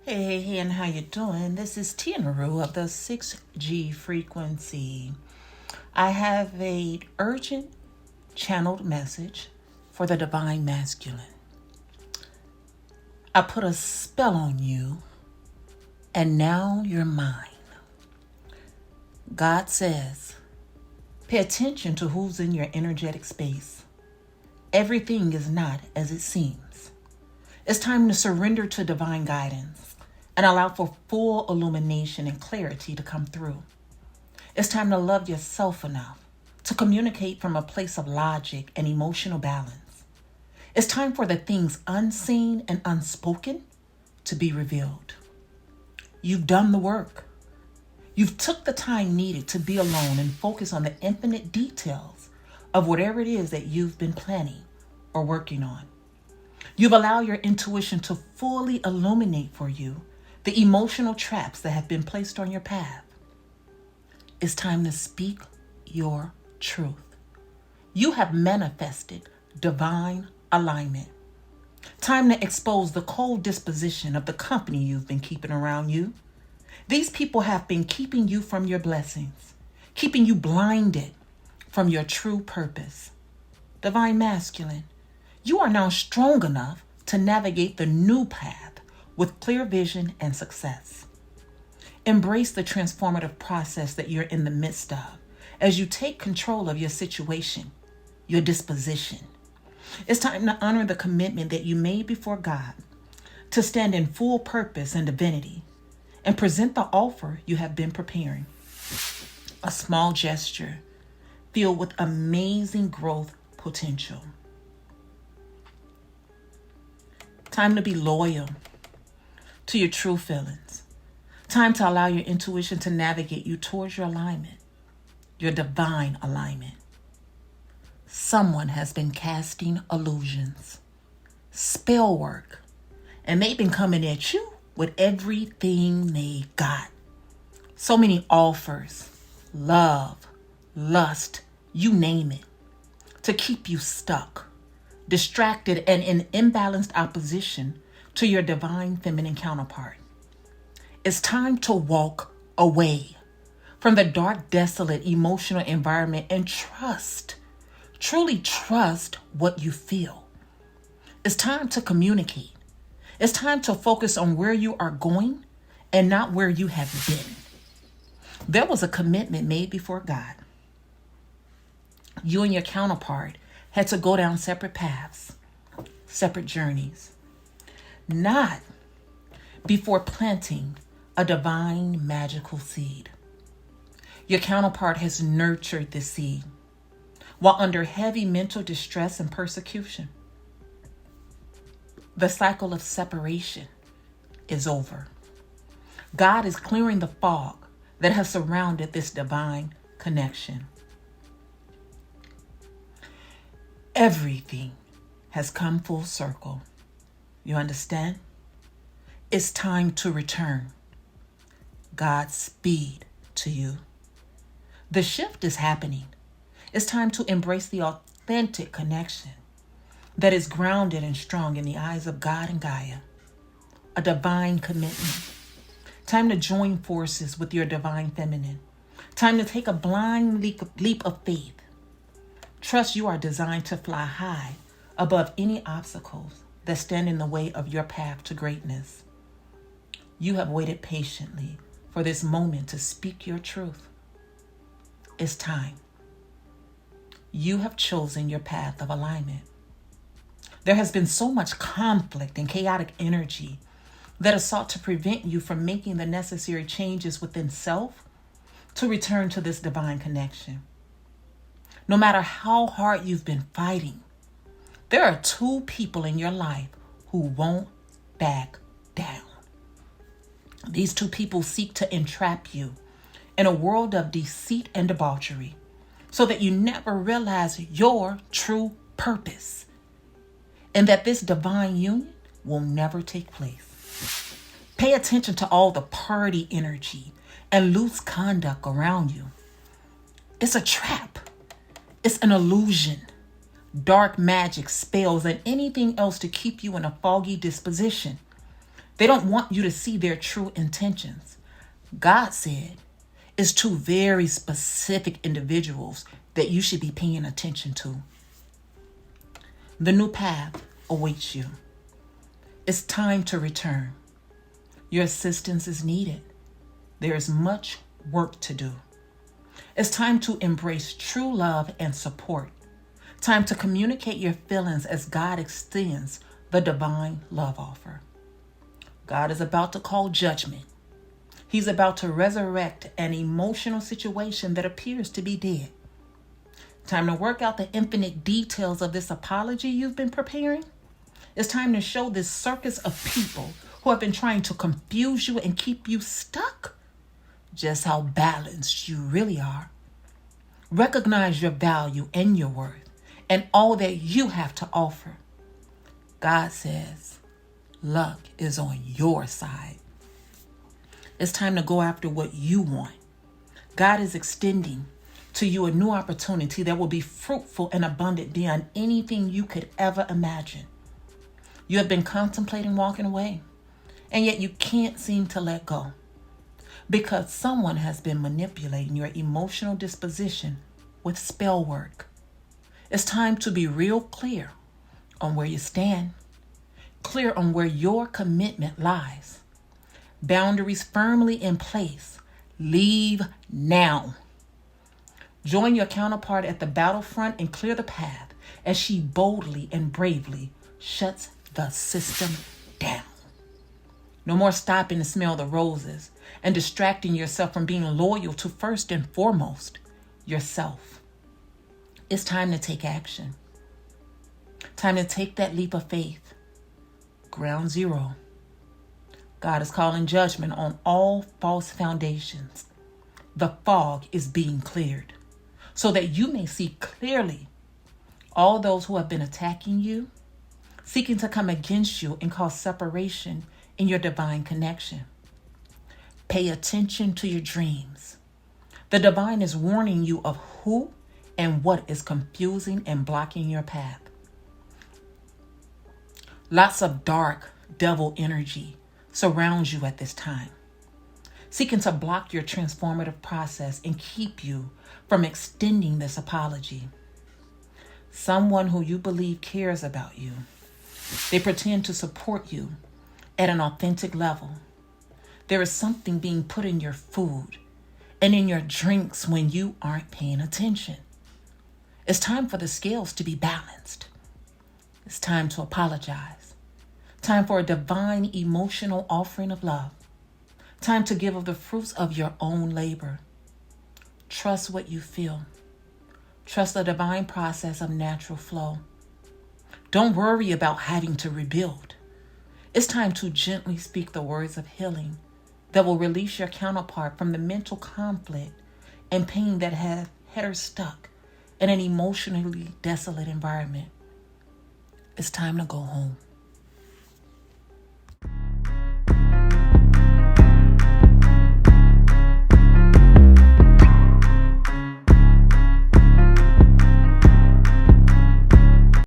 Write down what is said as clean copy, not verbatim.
Hey, and how you doing? This is Tia Rue of the 6G frequency. I have a urgent channeled message for the divine masculine. I put a spell on you, and now you're mine. God says, pay attention to who's in your energetic space. Everything is not as it seems. It's time to surrender to divine guidance and allow for full illumination and clarity to come through. It's time to love yourself enough to communicate from a place of logic and emotional balance. It's time for the things unseen and unspoken to be revealed. You've done the work. You've took the time needed to be alone and focus on the infinite details of whatever it is that you've been planning or working on. You've allowed your intuition to fully illuminate for you the emotional traps that have been placed on your path. It's time to speak your truth. You have manifested divine alignment. Time to expose the cold disposition of the company you've been keeping around you. These people have been keeping you from your blessings, keeping you blinded from your true purpose. Divine masculine, you are now strong enough to navigate the new path with clear vision and success. Embrace the transformative process that you're in the midst of as you take control of your situation, your disposition. It's time to honor the commitment that you made before God, to stand in full purpose and divinity, and present the offer you have been preparing. A small gesture filled with amazing growth potential. Time to be loyal to your true feelings. Time to allow your intuition to navigate you towards your alignment, your divine alignment. Someone has been casting illusions, spell work, and they've been coming at you with everything they got. So many offers, love, lust, you name it, to keep you stuck, distracted, and in imbalanced opposition to your divine feminine counterpart. It's time to walk away from the dark, desolate, emotional environment and truly trust what you feel. It's time to communicate. It's time to focus on where you are going and not where you have been. There was a commitment made before God. You and your counterpart had to go down separate paths, separate journeys. Not before planting a divine magical seed. Your counterpart has nurtured the seed while under heavy mental distress and persecution. The cycle of separation is over. God is clearing the fog that has surrounded this divine connection. Everything has come full circle. You understand? It's time to return. Godspeed to you. The shift is happening. It's time to embrace the authentic connection that is grounded and strong in the eyes of God and Gaia. A divine commitment. Time to join forces with your divine feminine. Time to take a blind leap of faith. Trust you are designed to fly high above any obstacles that stand in the way of your path to greatness. You have waited patiently for this moment to speak your truth. It's time. You have chosen your path of alignment. There has been so much conflict and chaotic energy that has sought to prevent you from making the necessary changes within self to return to this divine connection. No matter how hard you've been fighting, there are two people in your life who won't back down. These two people seek to entrap you in a world of deceit and debauchery so that you never realize your true purpose and that this divine union will never take place. Pay attention to all the party energy and loose conduct around you. It's a trap. It's an illusion. Dark magic, spells, and anything else to keep you in a foggy disposition. They don't want you to see their true intentions. God said it's two very specific individuals that you should be paying attention to. The new path awaits you. It's time to return. Your assistance is needed. There is much work to do. It's time to embrace true love and support. Time to communicate your feelings as God extends the divine love offer. God is about to call judgment. He's about to resurrect an emotional situation that appears to be dead. Time to work out the infinite details of this apology you've been preparing. It's time to show this circus of people who have been trying to confuse you and keep you stuck just how balanced you really are. Recognize your value and your worth and all that you have to offer. God says, luck is on your side. It's time to go after what you want. God is extending to you a new opportunity that will be fruitful and abundant beyond anything you could ever imagine. You have been contemplating walking away, and yet you can't seem to let go because someone has been manipulating your emotional disposition with spell work. It's time to be real clear on where you stand, clear on where your commitment lies. Boundaries firmly in place. Leave now. Join your counterpart at the battlefront and clear the path as she boldly and bravely shuts the system down. No more stopping to smell the roses and distracting yourself from being loyal to first and foremost yourself. It's time to take action. Time to take that leap of faith. Ground zero. God is calling judgment on all false foundations. The fog is being cleared so that you may see clearly all those who have been attacking you, seeking to come against you and cause separation in your divine connection. Pay attention to your dreams. The divine is warning you of who and what is confusing and blocking your path. Lots of dark devil energy surrounds you at this time, seeking to block your transformative process and keep you from extending this apology. Someone who you believe cares about you. They pretend to support you at an authentic level. There is something being put in your food and in your drinks when you aren't paying attention. It's time for the scales to be balanced. It's time to apologize. Time for a divine emotional offering of love. Time to give of the fruits of your own labor. Trust what you feel. Trust the divine process of natural flow. Don't worry about having to rebuild. It's time to gently speak the words of healing that will release your counterpart from the mental conflict and pain that have had her stuck in an emotionally desolate environment. It's time to go home.